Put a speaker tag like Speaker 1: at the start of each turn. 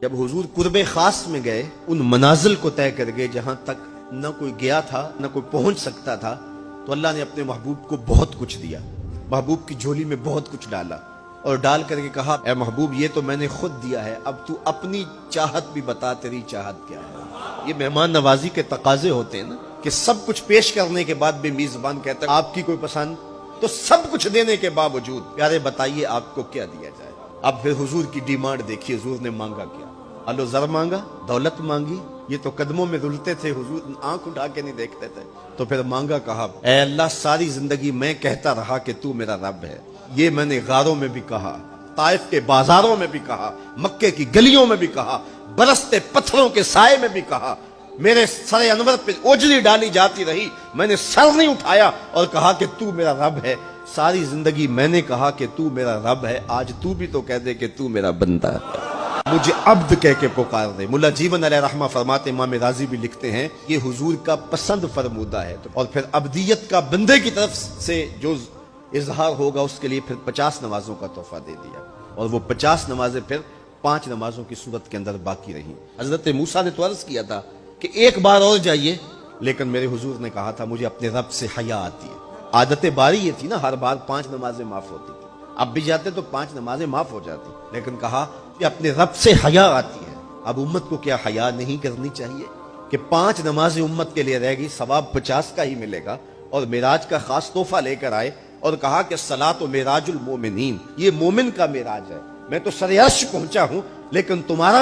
Speaker 1: جب حضور قرب خاص میں گئے، ان منازل کو طے کر گئے جہاں تک نہ کوئی گیا تھا نہ کوئی پہنچ سکتا تھا، تو اللہ نے اپنے محبوب کو بہت کچھ دیا، محبوب کی جھولی میں بہت کچھ ڈالا اور ڈال کر کے کہا، اے محبوب یہ تو میں نے خود دیا ہے، اب تو اپنی چاہت بھی بتا، تیری چاہت کیا ہے۔ یہ مہمان نوازی کے تقاضے ہوتے ہیں نا، کہ سب کچھ پیش کرنے کے بعد بھی میزبان کہتا ہے آپ کی کوئی پسند، تو سب کچھ دینے کے باوجود پیارے بتائیے آپ کو کیا دیا جائے۔ اب پھر حضور کی ڈیمانڈ دیکھیے، حضور نے مانگا کیا؟ الو زر مانگا، دولت مانگی، یہ تو قدموں میں رلتے تھے، حضور آنکھ اٹھا کے نہیں دیکھتے تھے، تو پھر مانگا کہا، اے اللہ ساری زندگی میں کہتا رہا کہ تو میرا رب ہے، یہ میں نے غاروں میں بھی کہا، طائف کے بازاروں میں بھی کہا، مکے کی گلیوں میں بھی کہا، برستے پتھروں کے سائے میں بھی کہا، میرے سر انور پہ اوجلی ڈالی جاتی رہی، میں نے سر نہیں اٹھایا اور کہا کہ تو میرا رب ہے، ساری زندگی میں نے کہا کہ تو میرا رب ہے، آج تو بھی تو کہہ دے کہ تو میرا بندہ ہے، مجھے عبد کہہ کے پکار دے۔ ملا جیون علیہ رحمہ فرماتے، امام راضی بھی لکھتے ہیں، یہ حضور کا پسند فرمودہ ہے، اور پھر عبدیت کا بندے کی طرف سے جو اظہار ہوگا اس کے لیے پھر 50 نمازوں کا تحفہ دے دیا، اور وہ 50 نمازیں پھر 5 نمازوں کی صورت کے اندر باقی رہیں۔ حضرت موسیٰ نے تو عرض کیا تھا کہ ایک بار اور جائیے، لیکن میرے حضور نے کہا تھا مجھے اپنے رب سے حیا آتی ہے۔ عادت باری یہ تھی نا، ہر بار 5 نمازیں معاف ہوتی تھی، اب بھی جاتے تو 5 نمازیں معاف ہو جاتی، لیکن کہا کہ اپنے رب سے حیا آتی ہے۔ اب امت کو کیا حیا نہیں کرنی چاہیے کہ 5 نمازیں امت کے لیے رہ گی، ثواب 50 کا ہی ملے گا، اور معراج کا خاص تحفہ لے کر آئے اور کہا کہ الصلاۃ معراج المومنین، یہ مومن کا معراج ہے، میں تو سر عرش پہنچا ہوں لیکن تمہارا